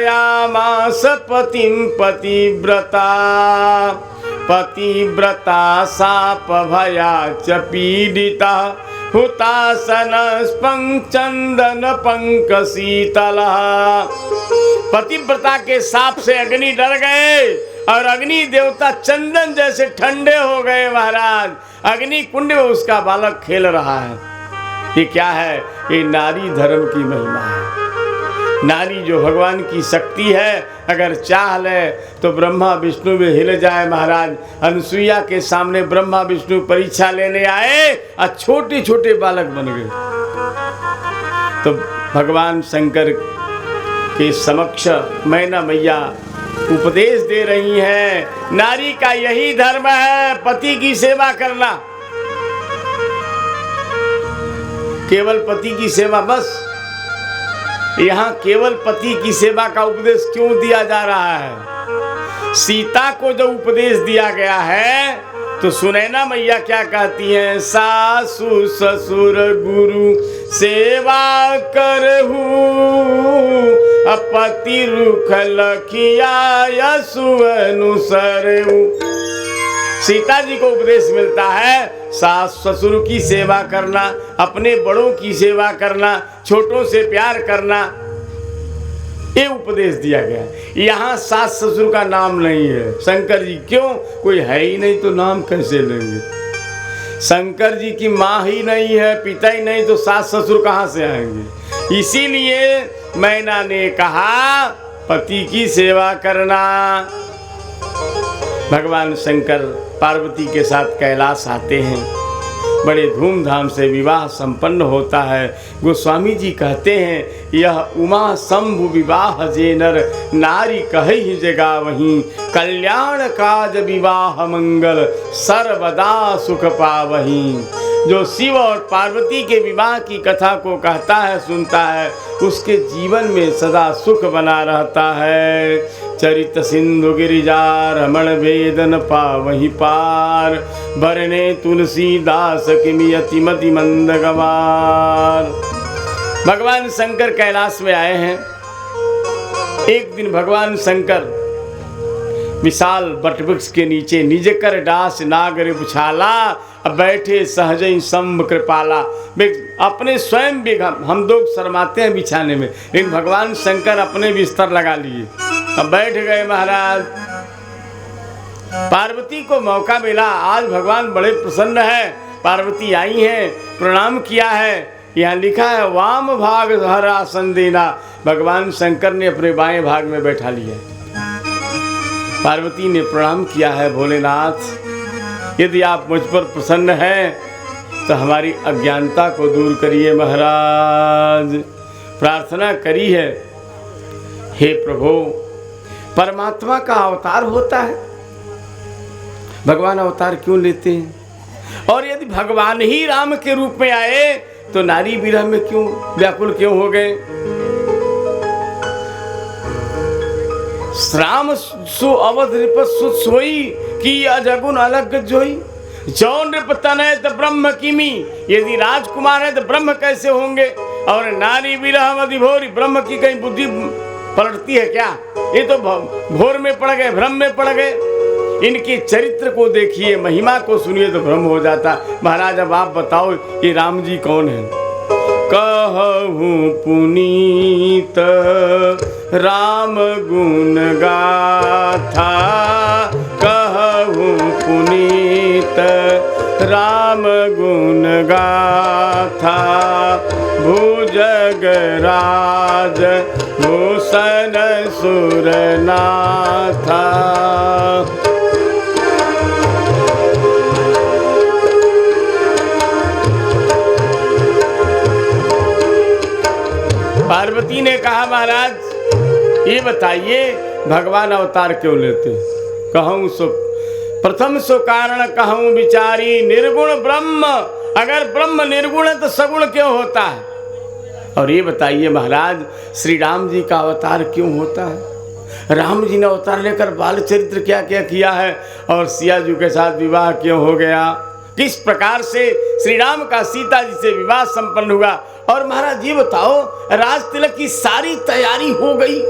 कीर्तयामास पतिं पतिव्रता शाप भया च पीडिता हुतासन चंदन पंक शीतलः। पतिव्रता के शाप से अग्नि डर गए और अग्नि देवता चंदन जैसे ठंडे हो गए। महाराज अग्नि कुंड में उसका बालक खेल रहा है। ये क्या है? ये नारी धर्म की महिमा है। नारी जो भगवान की शक्ति है, अगर चाह ले तो ब्रह्मा विष्णु भी हिल जाए। महाराज अनुसुईया के सामने ब्रह्मा विष्णु परीक्षा लेने आए और छोटे छोटे बालक बन गए। तो भगवान शंकर के समक्ष मैना मैया उपदेश दे रही हैं, नारी का यही धर्म है, पति की सेवा करना। केवल पति की सेवा बस? यहाँ केवल पति की सेवा का उपदेश क्यों दिया जा रहा है? सीता को जो उपदेश दिया गया है तो सुनैना मैया क्या कहती हैं? सासु ससुर गुरु सेवा करहु, पति रुख लखिया यसु अनुसरहु। सीता जी को उपदेश मिलता है सास ससुर की सेवा करना, अपने बड़ों की सेवा करना, छोटों से प्यार करना, ये उपदेश दिया गया। यहाँ सास ससुर का नाम नहीं है। शंकर जी क्यों? कोई है ही नहीं तो नाम कैसे लेंगे? शंकर जी की माँ ही नहीं है, पिता ही नहीं तो सास ससुर कहाँ से आएंगे? इसीलिए मैना ने कहा पति की सेवा करना। भगवान शंकर पार्वती के साथ कैलाश आते हैं, बड़े धूमधाम से विवाह संपन्न होता है। गोस्वामी जी कहते हैं यह उमा शंभु विवाह जे नर, नारी कहि जगा वहीं, कल्याण काज विवाह मंगल सर्वदा सुख पावहीं। जो शिव और पार्वती के विवाह की कथा को कहता है, सुनता है, उसके जीवन में सदा सुख बना रहता है। चरित सिंधु गिरिजा रमण वेदन पावहि पार, बरने तुलसीदास किमि यतिमति मंद गवार। भगवान शंकर कैलाश में आए हैं। एक दिन भगवान शंकर विशाल वटवृक्ष के नीचे निज कर डास नागर पुछाला, अब बैठे सहजई शंभ कृपाला। अपने स्वयं भी हम लोग शर्माते हैं बिछाने में, लेकिन भगवान शंकर अपने बिस्तर लगा लिए, अब बैठ गए। महाराज पार्वती को मौका मिला, आज भगवान बड़े प्रसन्न है। पार्वती आई हैं, प्रणाम किया है। यहाँ लिखा है वाम भाग हर आसन देना। भगवान शंकर ने अपने बाएं भाग में बैठा लिया। पार्वती ने प्रणाम किया है, भोलेनाथ यदि आप मुझ पर प्रसन्न हैं तो हमारी अज्ञानता को दूर करिए। महाराज प्रार्थना करी है, हे प्रभु परमात्मा का अवतार होता है, भगवान अवतार क्यों लेते हैं? और यदि भगवान ही राम के रूप में आए तो नारी विरह में क्यों व्याकुल क्यों हो गए? राम सो अवध नृप सोई की अजगुन अलग जोई, जो नृप तनय तो ब्रह्म किमी। यदि राजकुमार है तो ब्रह्म कैसे होंगे? और नारी विरह मधि भोरी, ब्रह्म की कहीं बुद्धि पलटती है क्या? ये तो भोर में पड़ गए, भ्रम में पड़ गए। इनके चरित्र को देखिए, महिमा को सुनिए तो भ्रम हो जाता। महाराज अब आप बताओ ये राम जी कौन है? कहूँ पुनीत राम गुण गाथा, कहूँ पुनीत राम गुण गाथा, भुजग राज भूषण सुरनाथा। पार्वती ने कहा महाराज ये बताइए भगवान अवतार क्यों लेते? कहूँ सो प्रथम सो कारण कहूँ विचारी, निर्गुण ब्रह्म। अगर ब्रह्म निर्गुण है तो सगुण क्यों होता है? और ये बताइए महाराज श्री राम जी का अवतार क्यों होता है? राम जी ने अवतार लेकर बाल चरित्र क्या क्या किया है? और सिया जी के साथ विवाह क्यों हो गया? किस प्रकार से श्री राम का सीता जी से विवाह संपन्न हुआ? और महाराज ये बताओ राज तिलक की सारी तैयारी हो गई,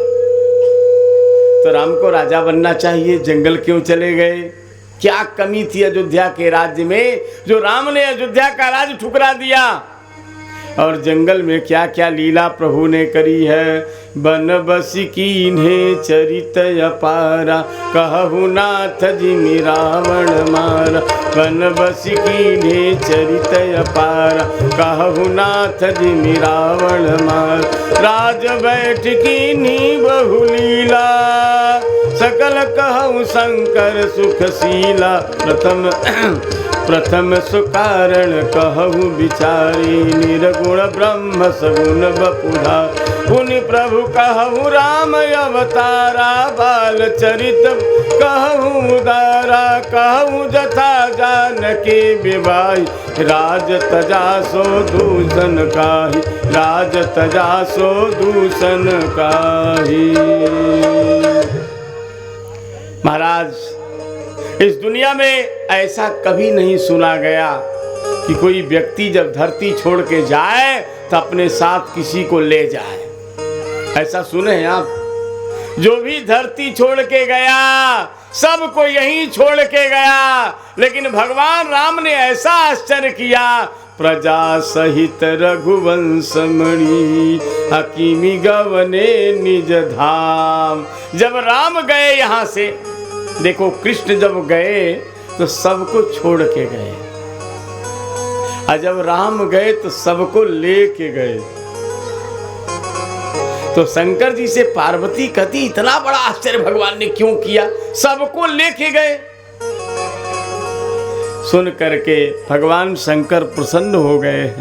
तो राम को राजा बनना चाहिए, जंगल क्यों चले गए? क्या कमी थी अयोध्या के राज्य में जो राम ने अयोध्या का राज्य ठुकरा दिया? और जंगल में क्या क्या लीला प्रभु ने करी है। बन बसी कीन्हे चरित अपारा, कहु नाथ जिमि रावण मारा। बन बसी कीन्हे चरित अपारा, कहु नाथ जिमि रावण मारा। राज बैठ कीन्ही बहुलीला, सकल कहु शंकर सुखशीला। प्रथम सुकारण कहु विचारी, निर्गुण ब्रह्म सगुण बपुधा। पुनि प्रभु कहु राम अवतारा, बाल चरित कहु उदारा। कहु जथा जानकी विवाही, राज तजा सो दूषण काही। राज तजा सो दूषण काही। महाराज, इस दुनिया में ऐसा कभी नहीं सुना गया कि कोई व्यक्ति जब धरती छोड़ के जाए तो अपने साथ किसी को ले जाए। ऐसा सुने हैं आप? जो भी धरती छोड़ के गया सबको यहीं छोड़ के गया, लेकिन भगवान राम ने ऐसा आश्चर्य किया। प्रजा सहित रघुवंश मणि, हकीमी गवने निज धाम। जब राम गए यहाँ से, देखो कृष्ण जब गए तो सबको छोड़ के गए, और जब राम गए तो सबको लेके गए। तो शंकर जी से पार्वती कहती, इतना बड़ा आश्चर्य भगवान ने क्यों किया, सबको लेके गए। सुन करके भगवान शंकर प्रसन्न हो गए।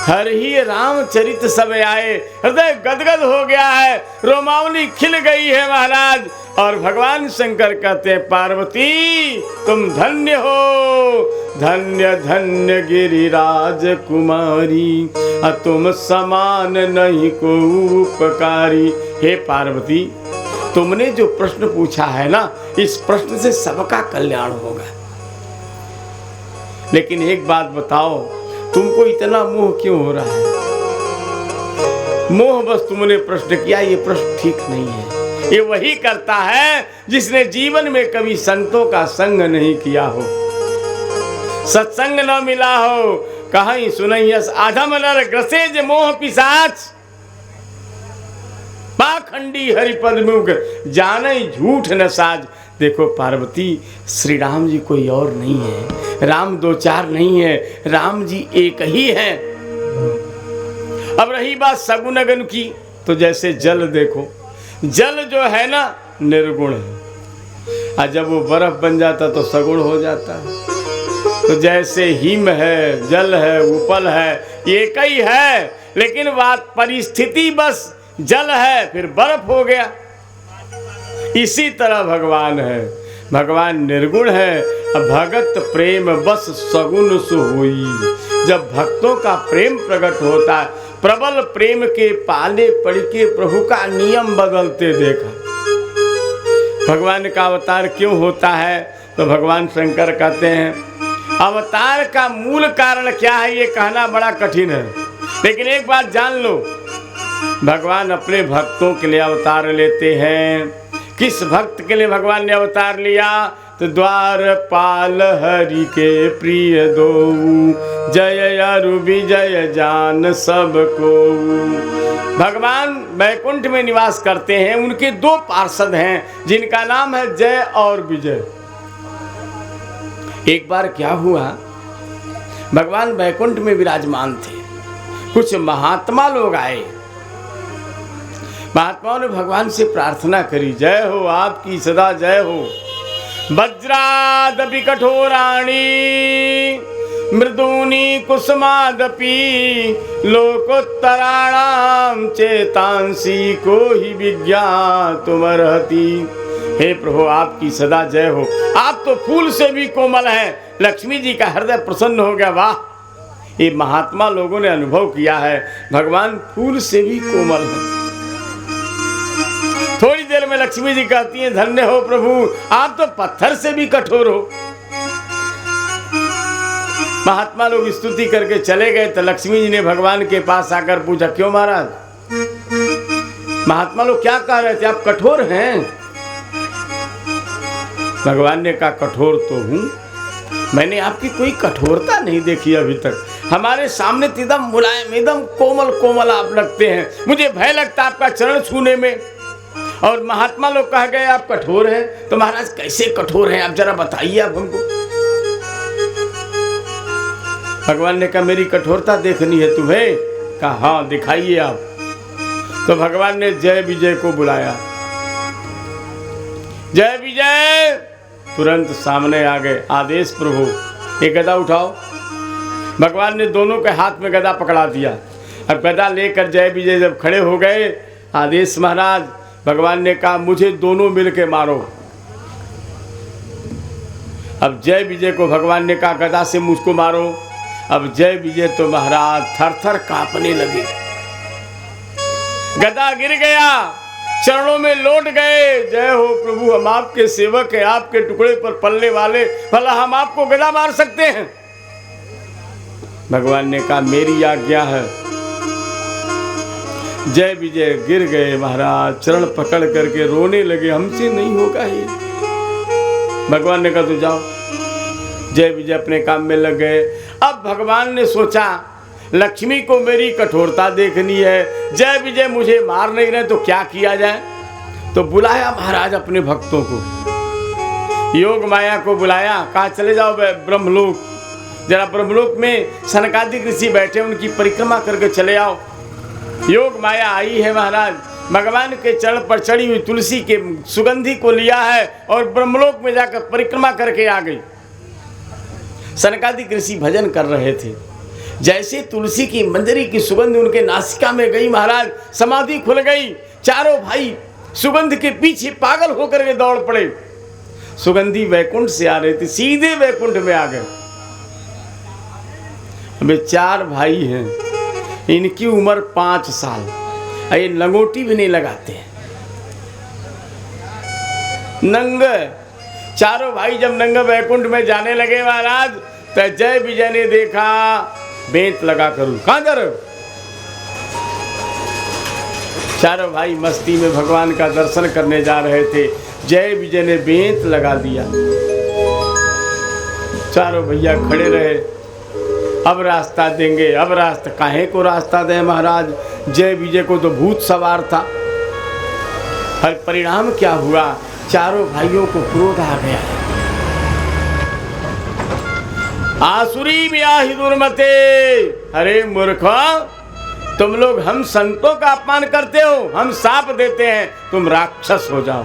हर ही रामचरित सब आए, हृदय गदगद हो गया है, रोमावली खिल गई है महाराज। और भगवान शंकर कहते हैं, पार्वती तुम धन्य हो, धन्य धन्य गिरिराज कुमारी। तुम समान नहीं को उपकारी। हे पार्वती, तुमने जो प्रश्न पूछा है ना, इस प्रश्न से सबका कल्याण होगा। लेकिन एक बात बताओ, तुमको इतना मोह क्यों हो रहा है? मोह बस तुमने प्रश्न किया, ये प्रश्न ठीक नहीं है। ये वही करता है जिसने जीवन में कभी संतों का संग नहीं किया हो, सत्संग न मिला हो। कहीं सुनैयस आधम नर ग्रसे जे मोह पिशाच, पाखंडी हरिपद मुख जाने झूठ न साज। देखो पार्वती, श्री राम जी कोई और नहीं है, राम दो चार नहीं है, राम जी एक ही है। अब रही बात सगुन अगुन की, तो जैसे जल देखो, जल जो है ना निर्गुण है, और जब वो बर्फ बन जाता तो सगुण हो जाता है। तो जैसे हिम है, जल है, उपल है, एक ही है, लेकिन बात परिस्थिति बस जल है फिर बर्फ हो गया। इसी तरह भगवान है, भगवान निर्गुण है। भगत प्रेम बस सगुन सो होई। जब भक्तों का प्रेम प्रकट होता है, प्रबल प्रेम के पाले पड़ के प्रभु का नियम बदलते देखा। भगवान का अवतार क्यों होता है? तो भगवान शंकर कहते हैं, अवतार का मूल कारण क्या है ये कहना बड़ा कठिन है, लेकिन एक बात जान लो, भगवान अपने भक्तों के लिए अवतार लेते हैं। किस भक्त के लिए भगवान ने अवतार लिया? तो द्वारपाल हरि के प्रिय दो, जय अरु विजय जान सबको। भगवान बैकुंठ में निवास करते हैं, उनके दो पार्षद हैं जिनका नाम है जय और विजय। एक बार क्या हुआ, भगवान बैकुंठ में विराजमान थे, कुछ महात्मा लोग आए। महात्माओं ने भगवान से प्रार्थना करी, जय हो आपकी सदा जय हो। वज्रादपि कठोराणि मृदूनि कुसुमादपि लोकोत्तराणां चेतांसी को ही विज्ञातुमर्हति। हे प्रभु आपकी सदा जय हो। आप तो फूल से भी कोमल हैं। लक्ष्मी जी का हृदय प्रसन्न हो गया। वाह, ये महात्मा लोगों ने अनुभव किया है, भगवान फूल से भी कोमल है। थोड़ी देर में लक्ष्मी जी कहती हैं, धन्य हो प्रभु आप तो पत्थर से भी कठोर हो। महात्मा लोग स्तुति करके चले गए तो लक्ष्मी जी ने भगवान के पास आकर पूछा, क्यों महाराज? महात्मा लोग क्या कह रहे थे, आप कठोर हैं। भगवान ने कहा कठोर तो हूं, मैंने आपकी कोई कठोरता नहीं देखी अभी तक। हमारे सामने तो एकदम मुलायम, एकदम कोमल कोमल आप लगते हैं, मुझे भय लगता है आपका चरण छूने में। और महात्मा लोग कह गए आप कठोर हैं, तो महाराज कैसे कठोर हैं आप जरा बताइए आप हमको। भगवान ने कहा मेरी कठोरता देखनी है तुम्हें। कहा हाँ दिखाइए आप। तो भगवान ने जय विजय को बुलाया। जय विजय तुरंत सामने आ गए। आदेश प्रभु, एक गदा उठाओ। भगवान ने दोनों के हाथ में गदा पकड़ा दिया। अब गदा लेकर जय विजय जब खड़े हो गए, आदेश महाराज, भगवान ने कहा मुझे दोनों मिलके मारो। अब जय विजय को भगवान ने कहा गदा से मुझको मारो। अब जय विजय तो महाराज थर थर कांपने लगे। गदा गिर गया, चरणों में लौट गए। जय हो प्रभु, हम आपके सेवक हैं, आपके टुकड़े पर पलने वाले, भला हम आपको गदा मार सकते हैं। भगवान ने कहा मेरी आज्ञा है। जय विजय गिर गए महाराज, चरण पकड़ करके रोने लगे, हमसे नहीं होगा ये। भगवान ने कहा तो जाओ। जय विजय अपने काम में लग गए। अब भगवान ने सोचा लक्ष्मी को मेरी कठोरता देखनी है, जय विजय मुझे मार नहीं रहे तो क्या किया जाए। तो बुलाया महाराज अपने भक्तों को, योग माया को बुलाया, कहा चले जाओ ब्रह्मलोक, जरा ब्रह्मलोक में सनकादिक ऋषि बैठे, उनकी परिक्रमा करके चले आओ। योग माया आई है महाराज, भगवान के चरण पर चढ़ी हुई तुलसी के सुगंधी को लिया है और ब्रह्मलोक में जाकर परिक्रमा करके आ गई। सनकादिक ऋषि भजन कर रहे थे, जैसे तुलसी की मंजरी की सुगंध उनके नासिका में गई महाराज, समाधि खुल गई। चारों भाई सुगंध के पीछे पागल होकर के दौड़ पड़े। सुगंधी वैकुंठ से आ रहे थे, सीधे वैकुंठ में आ गए। अबे 4 भाई हैं, इनकी उम्र 5 साल, ये लंगोटी भी नहीं लगाते हैं, नंगे। चारों भाई जब नंगे वैकुंठ में जाने लगे महाराज, तो जय विजय ने देखा बेंत लगा करूं, कहां जा रहे हो। चारों भाई मस्ती में भगवान का दर्शन करने जा रहे थे, जय विजय ने बेंत लगा दिया। चारों भैया खड़े रहे, अब रास्ता देंगे, अब रास्ता काहे को रास्ता दें महाराज, जय विजय को तो भूत सवार था। और परिणाम क्या हुआ, चारों भाइयों को क्रोध आ गया। आसुरी ब्याहि दुर्मते, अरे मूर्खो, तुम लोग हम संतों का अपमान करते हो, हम शाप देते हैं तुम राक्षस हो जाओ।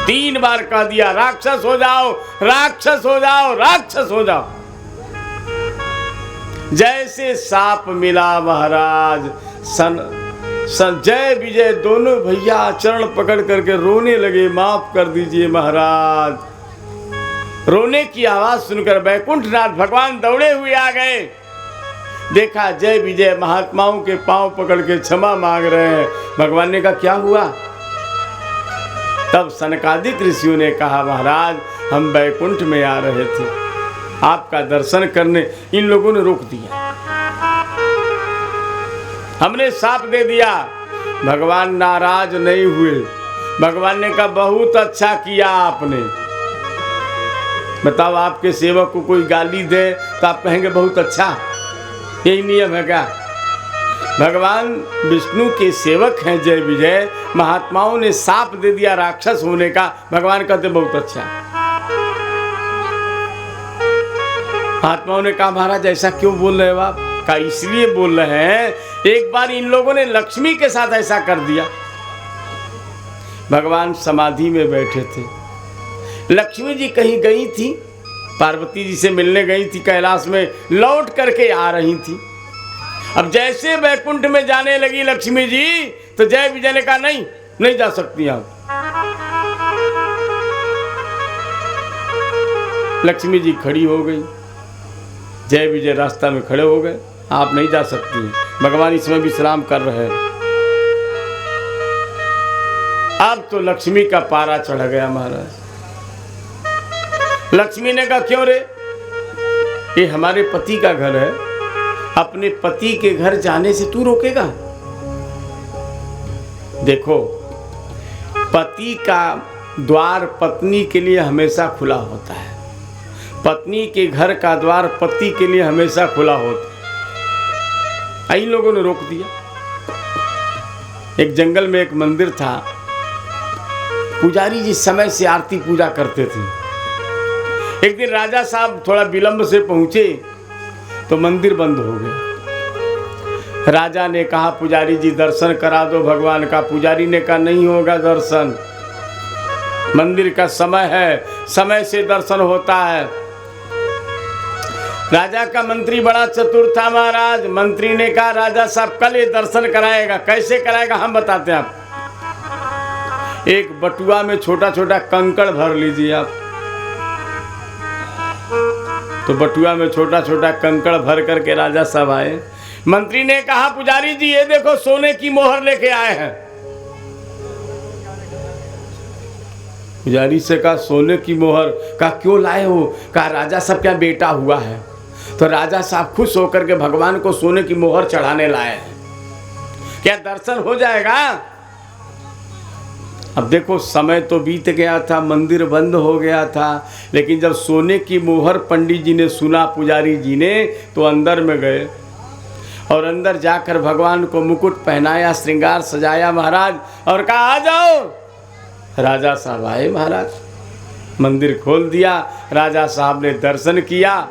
3 बार कह दिया राक्षस हो जाओ, राक्षस हो जाओ, राक्षस हो जाओ। जैसे साप मिला महाराज, जय विजय दोनों भैया चरण पकड़ करके रोने लगे, माफ कर दीजिए महाराज। रोने की आवाज सुनकर वैकुंठनाथ भगवान दौड़े हुए आ गए। देखा जय विजय महात्माओं के पांव पकड़ के क्षमा मांग रहे हैं। भगवान ने कहा क्या हुआ। तब सनकादिक ऋषियों ने कहा महाराज हम वैकुंठ में आ रहे थे, आपका दर्शन करने इन लोगों ने रोक दिया, हमने शाप दे दिया। भगवान नाराज नहीं हुए, भगवान ने कहा बहुत अच्छा किया आपने। बताओ आपके सेवक को कोई गाली दे तो आप कहेंगे बहुत अच्छा, यही नियम है क्या। भगवान विष्णु के सेवक हैं जय विजय, महात्माओं ने शाप दे दिया राक्षस होने का, भगवान कहते बहुत अच्छा। महात्माओं ने कहा महाराज ऐसा क्यों बोल रहे हो आप। कहा इसलिए बोल रहे हैं, एक बार इन लोगों ने लक्ष्मी के साथ ऐसा कर दिया। भगवान समाधि में बैठे थे, लक्ष्मी जी कहीं गई थी, पार्वती जी से मिलने गई थी कैलाश में, लौट करके आ रही थी। अब जैसे वैकुंठ में जाने लगी लक्ष्मी जी, तो जय विजय ने कहा नहीं नहीं जा सकती आप। लक्ष्मी जी खड़ी हो गई, जय विजय रास्ता में खड़े हो गए, आप नहीं जा सकती। भगवान इसमें विश्राम कर रहे हैं। अब तो लक्ष्मी का पारा चढ़ गया महाराज। लक्ष्मी ने कहा क्यों रे, ये हमारे पति का घर है, अपने पति के घर जाने से तू रोकेगा। देखो, पति का द्वार पत्नी के लिए हमेशा खुला होता है, पत्नी के घर का द्वार पति के लिए हमेशा खुला होता है। इन लोगों ने रोक दिया। एक जंगल में एक मंदिर था, पुजारी जिस समय से आरती पूजा करते थे। एक दिन राजा साहब थोड़ा विलंब से पहुंचे तो मंदिर बंद हो गया। राजा ने कहा, पुजारी जी दर्शन करा दो भगवान का। पुजारी ने कहा, नहीं होगा दर्शन, मंदिर का समय है, समय से दर्शन होता है। राजा का मंत्री बड़ा चतुर था महाराज। मंत्री ने कहा, राजा साहब कल ये दर्शन कराएगा। कैसे कराएगा हम बताते हैं आप। एक बटुआ में छोटा छोटा कंकड़ भर लीजिए आप। तो बटुआ में छोटा छोटा कंकड़ भर करके राजा साहब आए। मंत्री ने कहा, पुजारी जी ये देखो सोने की मोहर लेके आए हैं। पुजारी से कहा, सोने की मोहर? कहा, क्यों लाए हो? कहा, राजा साहब क्या बेटा हुआ है। तो राजा साहब खुश होकर के भगवान को सोने की मोहर चढ़ाने लाए हैं। क्या दर्शन हो जाएगा? अब देखो, समय तो बीत गया था, मंदिर बंद हो गया था, लेकिन जब सोने की मोहर पंडित जी ने सुना, पुजारी जी ने, तो अंदर में गए और अंदर जाकर भगवान को मुकुट पहनाया, श्रृंगार सजाया महाराज, और कहा, आ जाओ। राजा साहब आए महाराज, मंदिर खोल दिया। राजा साहब ने दर्शन किया।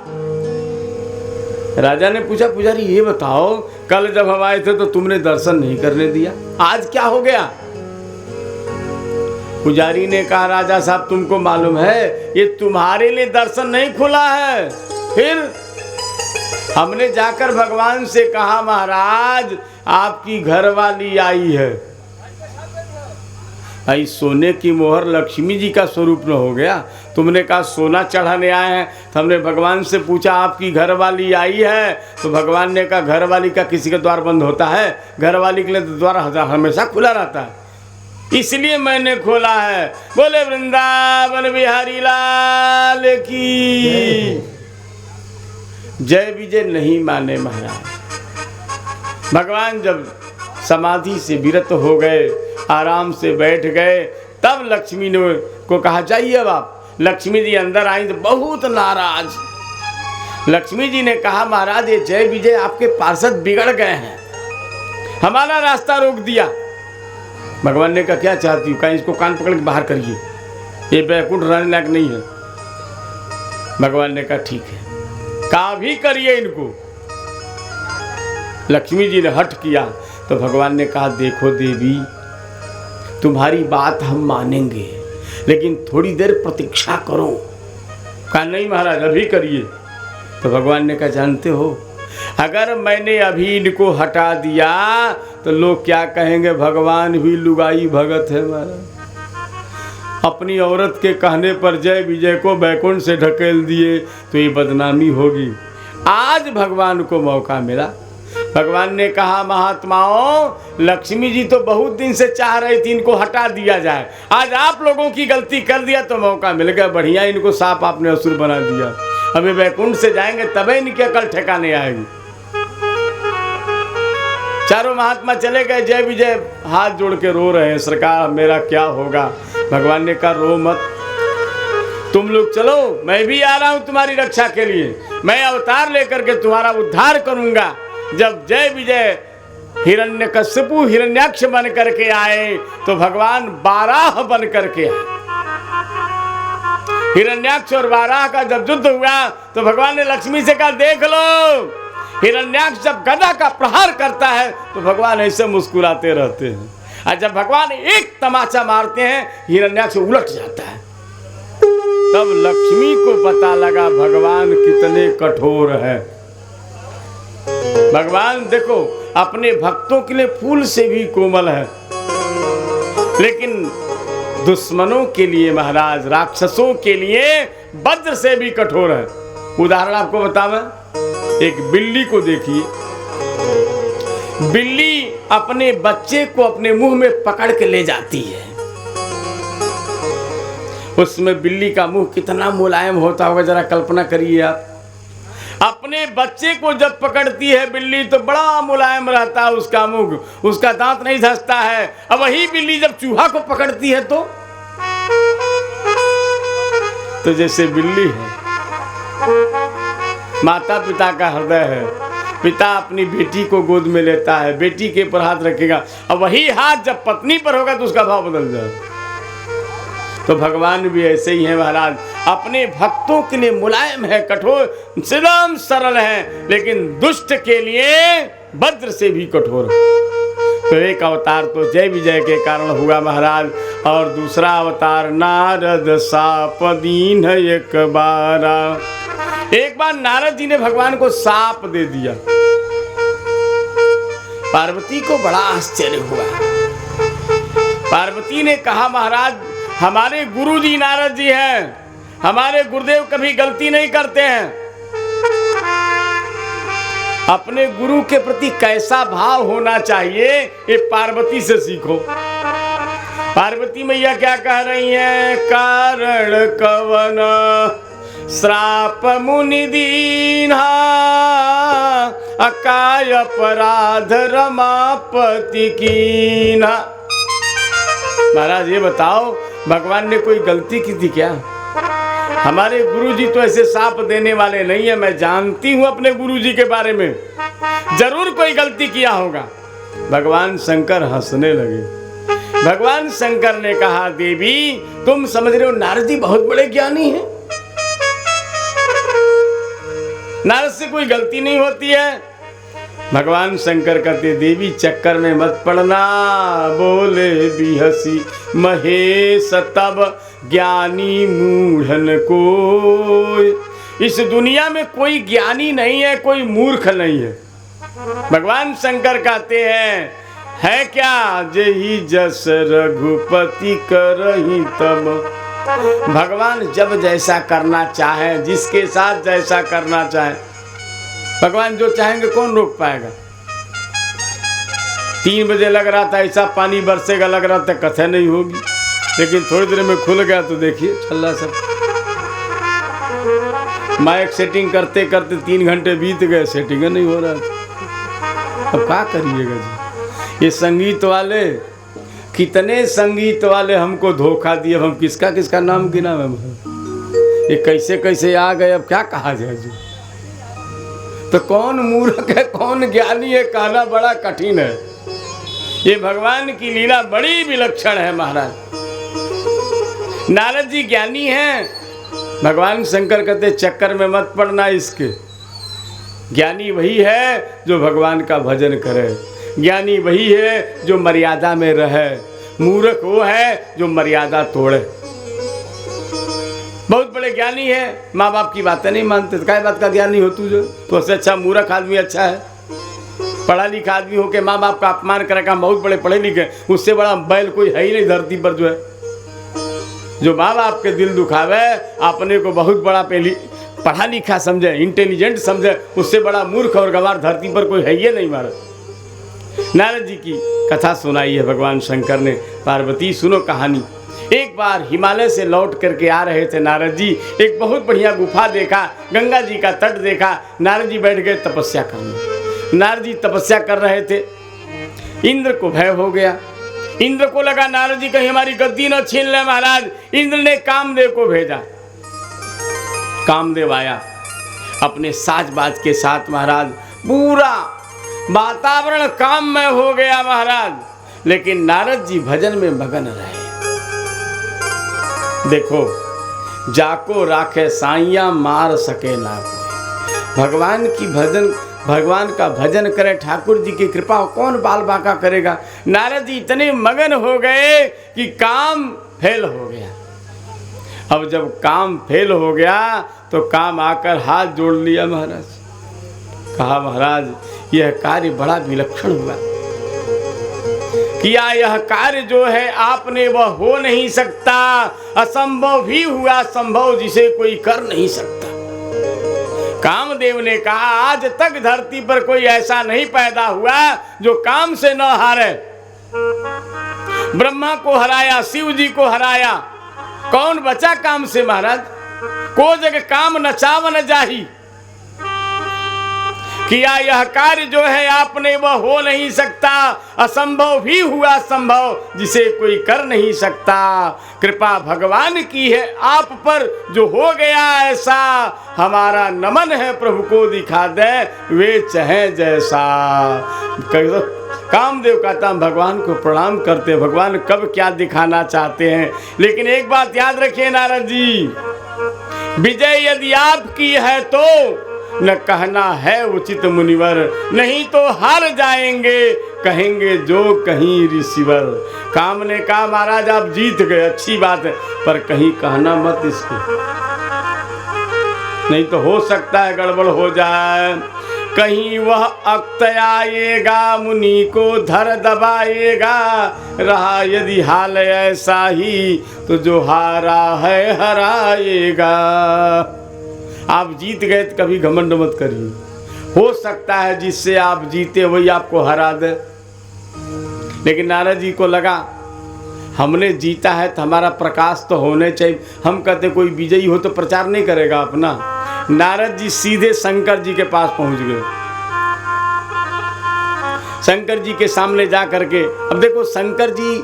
राजा ने पूछा, पुजारी ये बताओ, कल जब हम आए थे तो तुमने दर्शन नहीं करने दिया, आज क्या हो गया? पुजारी ने कहा, राजा साहब तुमको मालूम है ये तुम्हारे लिए दर्शन नहीं खुला है। फिर हमने जाकर भगवान से कहा, महाराज आपकी घरवाली आई है। भाई सोने की मोहर लक्ष्मी जी का स्वरूप न हो गया? तुमने कहा सोना चढ़ाने आए हैं, तो हमने भगवान से पूछा आपकी घरवाली आई है, तो भगवान ने कहा घरवाली का किसी का द्वार बंद होता है? घरवाली के लिए तो द्वार हमेशा खुला रहता है, इसलिए मैंने खोला है। बोले वृंदावन बिहारी लाल की जय। विजय नहीं माने महाराज। भगवान जब समाधि से विरत हो गए, आराम से बैठ गए, तब लक्ष्मी ने को कहा, जाइए अब आप। लक्ष्मी जी अंदर आई तो बहुत नाराज। लक्ष्मी जी ने कहा, महाराज ये जय विजय आपके पार्षद बिगड़ गए हैं, हमारा रास्ता रोक दिया। भगवान ने कहा, क्या चाहती हूँ? कहीं इसको कान पकड़ के बाहर करिए, ये बैकुंठ रहने लायक नहीं है। भगवान ने कहा, ठीक है, कहा भी करिए इनको। लक्ष्मी जी ने हठ किया तो भगवान ने कहा, देखो देवी तुम्हारी बात हम मानेंगे, लेकिन थोड़ी देर प्रतीक्षा करो। कहा, नहीं महाराज अभी करिए। तो भगवान ने कहा, जानते हो अगर मैंने अभी इनको हटा दिया तो लोग क्या कहेंगे, भगवान भी लुगाई भगत है महाराज। अपनी औरत के कहने पर जय विजय को बैकुंठ से ढकेल दिए तो ये बदनामी होगी। आज भगवान को मौका मिला। भगवान ने कहा, महात्माओं लक्ष्मी जी तो बहुत दिन से चाह रही थी इनको हटा दिया जाए, आज आप लोगों की गलती कर दिया तो मौका मिल गया। बढ़िया, इनको साफ आपने असुर बना दिया। अभी वैकुंठ से जाएंगे तबे इनकी अकल ठिकाने आएगी। चारों महात्मा चले गए। जय विजय हाथ जोड़ के रो रहे हैं, सरकार मेरा क्या होगा? भगवान ने कहा, रो मत, तुम लोग चलो, मैं भी आ रहा हूं तुम्हारी रक्षा के लिए। मैं अवतार लेकर के तुम्हारा उद्धार करूंगा। जब जय विजय हिरण्यकश्यपु हिरण्याक्ष बन करके आए तो भगवान बाराह बन करके आए। हिरण्याक्ष और बाराह का जब युद्ध हुआ तो भगवान ने लक्ष्मी से कहा, देख लो हिरण्याक्ष जब गदा का प्रहार करता है तो भगवान ऐसे मुस्कुराते रहते हैं, और जब भगवान एक तमाचा मारते हैं हिरण्याक्ष उलट जाता है। तब लक्ष्मी को पता लगा भगवान कितने कठोर है। भगवान देखो अपने भक्तों के लिए फूल से भी कोमल है, लेकिन दुश्मनों के लिए महाराज, राक्षसों के लिए वज्र से भी कठोर है। उदाहरण आपको बताऊं, एक बिल्ली को देखिए। बिल्ली अपने बच्चे को अपने मुंह में पकड़ के ले जाती है। उसमें बिल्ली का मुंह कितना मुलायम होता होगा, जरा कल्पना करिए आप। अपने अपने बच्चे को जब पकड़ती है बिल्ली तो बड़ा मुलायम रहता है उसका मुंह, उसका दांत नहीं धंसता है। अब वही बिल्ली जब चूहा को पकड़ती है तो जैसे बिल्ली है, माता पिता का हृदय है, पिता अपनी बेटी को गोद में लेता है, बेटी के ऊपर हाथ रखेगा, अब वही हाथ जब पत्नी पर होगा तो उसका भाव बदल जाए। तो भगवान भी ऐसे ही है महाराज, अपने भक्तों के लिए मुलायम है, कठोर, एकदम सरल है, लेकिन दुष्ट के लिए वज्र से भी कठोर। तो एक अवतार तो जय विजय के कारण हुआ महाराज, और दूसरा अवतार नारद साप दीन एक बारा। एक बार नारद जी ने भगवान को साप दे दिया। पार्वती को बड़ा आश्चर्य हुआ। पार्वती ने कहा महाराज हमारे गुरु जी नारद जी हैं, हमारे गुरुदेव कभी गलती नहीं करते हैं। अपने गुरु के प्रति कैसा भाव होना चाहिए ये पार्वती से सीखो। पार्वती मैया क्या कह रही हैं? कारण कवन श्राप मुनि दीन्हा अकाय अपराध रमापति कीन्हा। महाराज ये बताओ भगवान ने कोई गलती की थी क्या? हमारे गुरुजी तो ऐसे साप देने वाले नहीं है। मैं जानती हूं अपने गुरुजी के बारे में, जरूर कोई गलती किया होगा। भगवान शंकर हंसने लगे। भगवान शंकर ने कहा देवी तुम समझ रहे हो नारद जी बहुत बड़े ज्ञानी हैं, नारद से कोई गलती नहीं होती है। भगवान शंकर कहते देवी चक्कर में मत पड़ना। बोले भी हंसी महेश तब ज्ञानी मूढ़न को। इस दुनिया में कोई ज्ञानी नहीं है, कोई मूर्ख नहीं है। भगवान शंकर कहते हैं है क्या जेहि जस रघुपति करहि तब। भगवान जब जैसा करना चाहे, जिसके साथ जैसा करना चाहे, भगवान जो चाहेंगे कौन रोक पाएगा। 3 बजे लग रहा था ऐसा पानी बरसेगा, लग रहा था कथा नहीं होगी, लेकिन थोड़ी देर में खुल गया तो देखिए छल्ला सब। माइक सेटिंग करते करते 3 घंटे बीत गए, सेटिंग नहीं हो रहा था। अब क्या करिएगा जी, ये संगीत वाले, कितने संगीत वाले हमको धोखा दिए। अब हम किसका किसका नाम गिना मैं, ये कैसे कैसे आ गए, अब क्या कहा जाए जी। तो कौन मूर्ख है कौन ज्ञानी है कहना बड़ा कठिन है। ये भगवान की लीला बड़ी विलक्षण है महाराज। नारद जी ज्ञानी हैं, भगवान शंकर कहते चक्कर में मत पड़ना इसके। ज्ञानी वही है जो भगवान का भजन करे, ज्ञानी वही है जो मर्यादा में रहे, मूर्ख वो है जो मर्यादा तोड़े। बहुत बड़े ज्ञानी है, माँ बाप की बातें नहीं मानते, तो क्या बात का ज्ञानी हो तू? जो तो उससे अच्छा मूर्ख आदमी अच्छा है। पढ़ा लिखा आदमी हो के माँ बाप का अपमान करेगा, बहुत बड़े पढ़े लिखे, उससे बड़ा बैल कोई है ही नहीं धरती पर। जो है जो माँ बाप के दिल दुखावे, अपने को बहुत बड़ा पढ़ा लिखा समझे, इंटेलिजेंट समझे, उससे बड़ा मूर्ख और गंवार धरती पर कोई है ही नहीं। महाराज नारद जी की कथा सुनाई है भगवान शंकर ने। पार्वती सुनो कहानी। एक बार हिमालय से लौट करके आ रहे थे नारद जी, एक बहुत बढ़िया गुफा देखा, गंगा जी का तट देखा। नारद जी बैठ गए तपस्या करने। नारद जी तपस्या कर रहे थे, इंद्र को भय हो गया। इंद्र को लगा नारद जी कहीं हमारी गद्दी न छीन ले महाराज। इंद्र ने कामदेव को भेजा। कामदेव आया अपने साज बाज के साथ महाराज, पूरा वातावरण काममय हो गया महाराज। लेकिन नारद जी भजन में मगन रहे। देखो जाको राखे साइया मार सके ना कोई। भगवान का भजन करे, ठाकुर जी की कृपा कौन बाल बांका करेगा। नारद जी इतने मगन हो गए कि काम फेल हो गया। अब जब काम फेल हो गया तो काम आकर हाथ जोड़ लिया महाराज। कहा महाराज यह कार्य बड़ा विलक्षण हुआ, किया यह कार्य जो है आपने वह हो नहीं सकता, असंभव भी हुआ, संभव जिसे कोई कर नहीं सकता। कामदेव ने कहा आज तक धरती पर कोई ऐसा नहीं पैदा हुआ जो काम से न हारे। ब्रह्मा को हराया, शिव जी को हराया, कौन बचा काम से महाराज? को जग काम न चाव न जाही। किया यह कार्य जो है आपने वह हो नहीं सकता, असंभव भी हुआ संभव जिसे कोई कर नहीं सकता। कृपा भगवान की है आप पर जो हो गया ऐसा, हमारा नमन है प्रभु को दिखा दे वे चाहे जैसा। कामदेव कहता हम भगवान को प्रणाम करते हैं, भगवान कब क्या दिखाना चाहते हैं। लेकिन एक बात याद रखिए नारद जी, विजय यदि आपकी है तो न कहना है उचित मुनिवर, नहीं तो हार जाएंगे कहेंगे जो कहीं ऋषिवर। काम ने कहा महाराज आप जीत गए, अच्छी बात है, पर कहीं कहना मत इसको, नहीं तो हो सकता है गड़बड़ हो जाए। कहीं वह अक्तयाएगा मुनि को धर दबाएगा, रहा यदि हाल ऐसा ही तो जो हारा है हराएगा। आप जीत गए तो कभी घमंड मत करिए, हो सकता है जिससे आप जीते वही आपको हरा दे। लेकिन नारद जी को लगा हमने जीता है तो हमारा प्रकाश तो होने चाहिए। हम कहते कोई विजयी हो तो प्रचार नहीं करेगा अपना। नारद जी सीधे शंकर जी के पास पहुंच गए, शंकर जी के सामने जा करके, अब देखो शंकर जी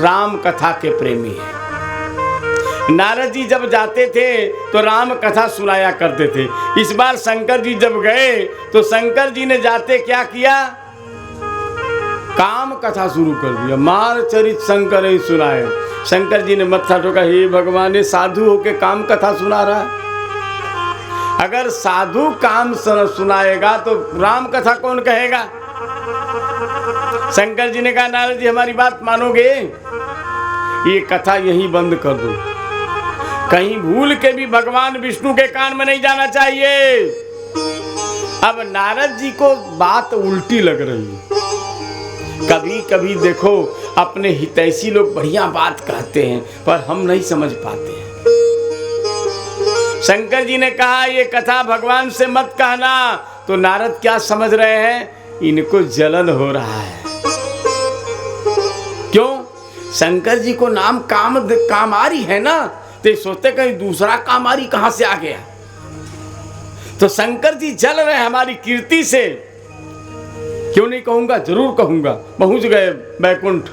राम कथा के प्रेमी हैं। नारद जी जब जाते थे तो राम कथा सुनाया करते थे। इस बार शंकर जी जब गए तो शंकर जी ने जाते क्या किया, काम कथा शुरू कर दिया। मार चरित शंकर ही सुनाए। शंकर जी ने मत्था ठोका, हे भगवान ये साधु होके काम कथा सुना रहा है। अगर साधु काम सुनाएगा तो राम कथा कौन कहेगा। शंकर जी ने कहा नारद जी हमारी बात मानोगे, ये कथा यहीं बंद कर दो, कहीं भूल के भी भगवान विष्णु के कान में नहीं जाना चाहिए। अब नारद जी को बात उल्टी लग रही है। कभी कभी देखो अपने हितैषी लोग बढ़िया बात कहते हैं पर हम नहीं समझ पाते हैं। शंकर जी ने कहा ये कथा भगवान से मत कहना, तो नारद क्या समझ रहे हैं, इनको जलन हो रहा है। क्यों? शंकर जी को नाम कामारी है ना, तो सोचते कहीं दूसरा कामारी कहां से आ गया। तो शंकर जी जल रहे हमारी कीर्ति से। क्यों नहीं कहूंगा, जरूर कहूंगा। पहुंच गए बैकुंठ।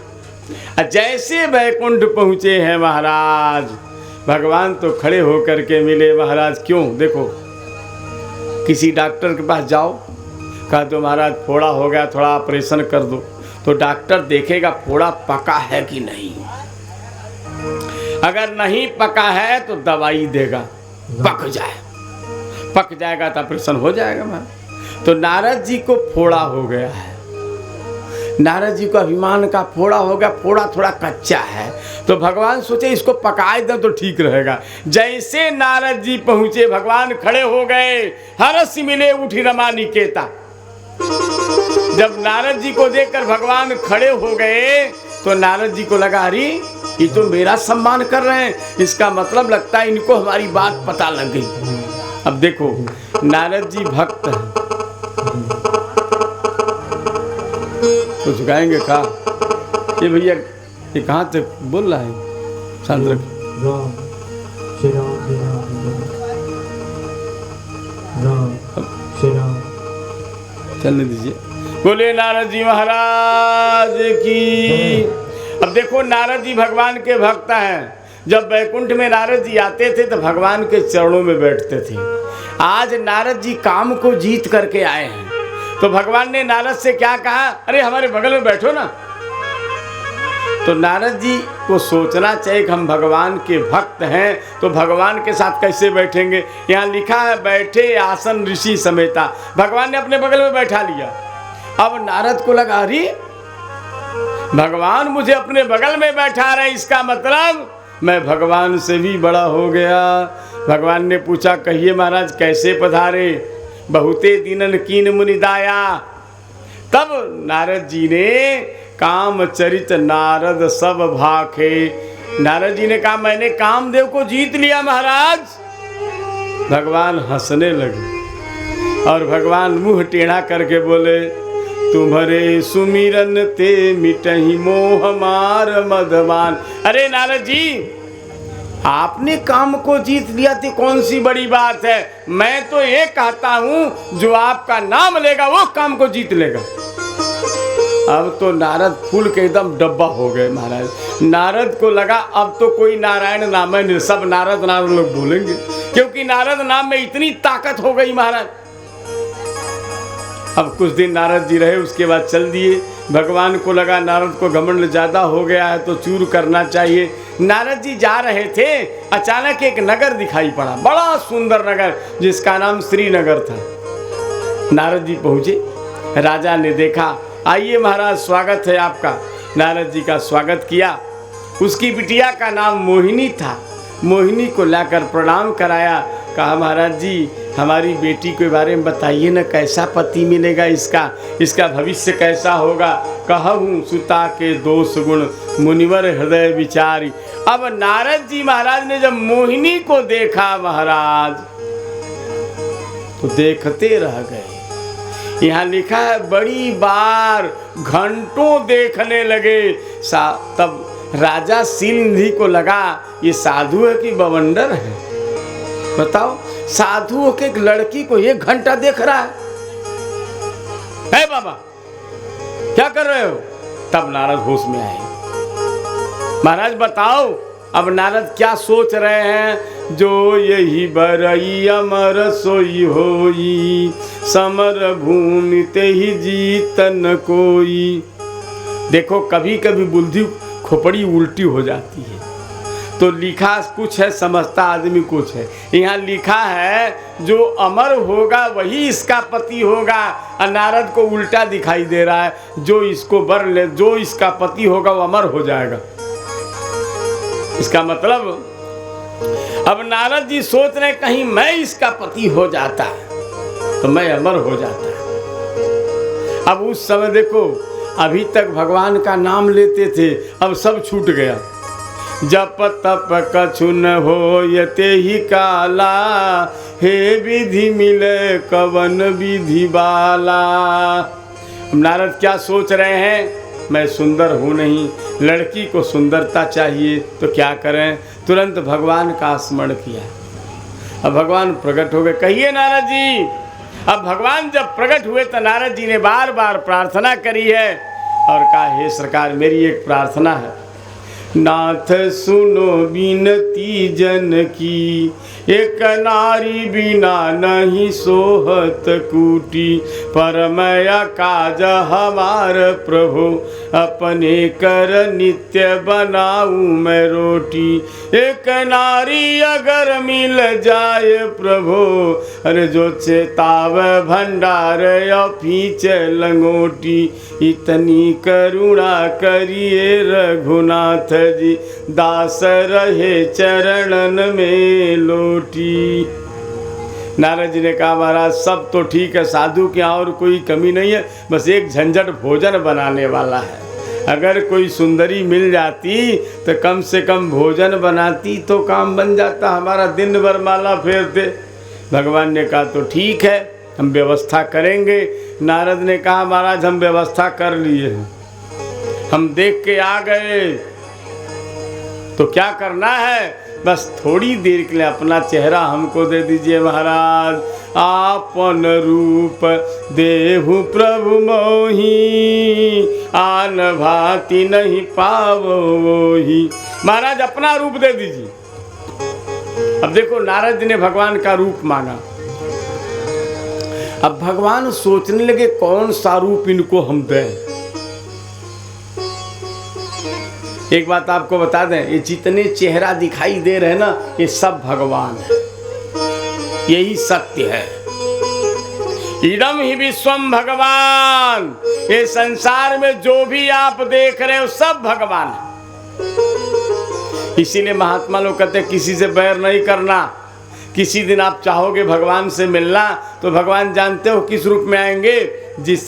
जैसे बैकुंठ पहुंचे हैं महाराज, भगवान तो खड़े होकर के मिले। महाराज क्यों, देखो किसी डॉक्टर के पास जाओ, कहा तो महाराज फोड़ा हो गया, थोड़ा ऑपरेशन कर दो, तो डॉक्टर देखेगा फोड़ा पका है कि नहीं। अगर नहीं पका है तो दवाई देगा, पक जाएगा तो ऑपरेशन हो जाएगा। महाराज तो नारद जी को फोड़ा हो गया है, नारद जी को अभिमान का फोड़ा हो गया। फोड़ा थोड़ा कच्चा है तो भगवान सोचे इसको पकाए दे तो ठीक रहेगा। जैसे नारद जी पहुंचे भगवान खड़े हो गए, हरस मिले उठी रमा निकेता। जब नारद जी को देखकर भगवान खड़े हो गए तो नारद जी को लगा अरे ये तो मेरा सम्मान कर रहे हैं, इसका मतलब लगता है इनको हमारी बात पता लग गई। अब देखो नारद जी भक्त हैं, तो झुकाएंगे कहा ये भैया ये कहाँ से बोल रहा है, शांत रख। चलने दीजिए। बोले नारद जी महाराज की। अब देखो नारद जी भगवान के भक्त हैं। जब बैकुंठ में नारद जी आते थे तो भगवान के चरणों में बैठते थे। आज नारद जी काम को जीत करके आए हैं तो भगवान ने नारद से क्या कहा, अरे हमारे बगल में बैठो ना। तो नारद जी को सोचना चाहिए कि हम भगवान के भक्त हैं तो भगवान के साथ कैसे बैठेंगे। यहाँ लिखा है बैठे आसन ऋषि समेता, भगवान ने अपने बगल में बैठा लिया। अब नारद को लगा अरे भगवान मुझे अपने बगल में बैठा रहे, इसका मतलब मैं भगवान से भी बड़ा हो गया। भगवान ने पूछा कहिए महाराज कैसे पधारे, बहुते दिनन कीन मुनि दाया। तब नारद जी ने काम चरित नारद सब भाखे। नारद जी ने कहा मैंने कामदेव को जीत लिया महाराज। भगवान हंसने लगे और भगवान मुंह टेढ़ा करके बोले तुम्हारे सुमिरन ते मिटहि मोह मार मदवान। अरे नारद जी आपने काम को जीत लिया तो कौन सी बड़ी बात है। मैं तो ये कहता हूं जो आपका नाम लेगा वो काम को जीत लेगा। अब तो नारद फूल के एकदम डब्बा हो गए महाराज। नारद को लगा अब तो कोई नारायण नाम है, सब नारद नारद लोग बोलेंगे, क्योंकि नारद नाम में इतनी ताकत हो गई महाराज। अब कुछ दिन नारद जी रहे, उसके बाद चल दिए। भगवान को लगा नारद को घमंड ज्यादा हो गया है तो चूर करना चाहिए। नारद जी जा रहे थे, अचानक एक नगर दिखाई पड़ा, बड़ा सुंदर नगर जिसका नाम श्रीनगर था। नारद जी पहुंचे, राजा ने देखा, आइए महाराज स्वागत है आपका। नारद जी का स्वागत किया। उसकी बिटिया का नाम मोहिनी था। मोहिनी को लाकर प्रणाम कराया। कहा महाराज जी हमारी बेटी के बारे में बताइए न, कैसा पति मिलेगा इसका भविष्य कैसा होगा। कहूँ सुता के दोष गुण मुनिवर हृदय विचारी। अब नारद जी महाराज ने जब मोहिनी को देखा महाराज तो देखते रह गए। यहाँ लिखा है बड़ी बार घंटों देखने लगे। तब राजा सीलनिधि को लगा ये साधु है कि बवंडर है। बताओ, साधु के एक लड़की को 1 घंटा देख रहा है बाबा, क्या कर रहे हो। तब नारद होश में आए। महाराज बताओ अब नारद क्या सोच रहे हैं। जो यही बरई अमर सोई होई, समर भूमि ते ही जीतन कोई। देखो कभी कभी बुद्धि खोपड़ी उल्टी हो जाती है, तो लिखा कुछ है समझता आदमी कुछ है। यहाँ लिखा है जो अमर होगा वही इसका पति होगा, और नारद को उल्टा दिखाई दे रहा है, जो इसको वर ले, जो इसका पति होगा वो अमर हो जाएगा। इसका मतलब अब नारद जी सोच रहे कहीं मैं इसका पति हो जाता तो मैं अमर हो जाता। अब उस समय देखो अभी तक भगवान का नाम लेते थे, अब सब छूट गया। जप तप कछु न होयते ही काला, हे विधि मिले कवन विधि बाला। नारद क्या सोच रहे हैं, मैं सुंदर हूँ नहीं, लड़की को सुंदरता चाहिए, तो क्या करें। तुरंत भगवान का स्मरण किया। अब भगवान प्रकट हो गए। कहिए नारद जी। अब भगवान जब प्रकट हुए तो नारद जी ने बार बार प्रार्थना करी है और कहा हे सरकार मेरी एक प्रार्थना है। नाथ सुनो बिनती जन की, एक नारी बिना नहीं सोहत कूटी। परमया काज हमार प्रभु, अपने कर नित्य बनाऊं मैं रोटी। एक नारी अगर मिल जाए प्रभु, अरे जो चेताव भंडार अफीच लंगोटी। इतनी करुणा करिए रघुनाथ जी, दास रहे चरणन में लोटी। नारद जी ने कहा महाराज सब तो ठीक है, साधु के यहाँ और कोई कमी नहीं है, बस एक झंझट भोजन बनाने वाला है। अगर कोई सुंदरी मिल जाती तो कम से कम भोजन बनाती तो काम बन जाता, हमारा दिन भर माला फेरते। भगवान ने कहा तो ठीक है हम व्यवस्था करेंगे। नारद ने कहा महाराज हम व्यवस्था कर लिए हैं, हम देख के आ गए, तो क्या करना है, बस थोड़ी देर के लिए अपना चेहरा हमको दे दीजिए महाराज। आपन रूप देहु प्रभु मोही, आन भांति नहीं पावो वोही। महाराज अपना रूप दे दीजिए। अब देखो नारद जी ने भगवान का रूप मांगा। अब भगवान सोचने लगे कौन सा रूप इनको हम दें। एक बात आपको बता दें, ये जितने चेहरा दिखाई दे रहे हैं ना, ये सब भगवान है, यही सत्य है। इदम ही विश्वम भगवान, ये संसार में जो भी आप देख रहे हो सब भगवान है। इसीलिए महात्मा लोग कहते हैं किसी से बैर नहीं करना। किसी दिन आप चाहोगे भगवान से मिलना तो भगवान जानते हो किस रूप में आएंगे, जिस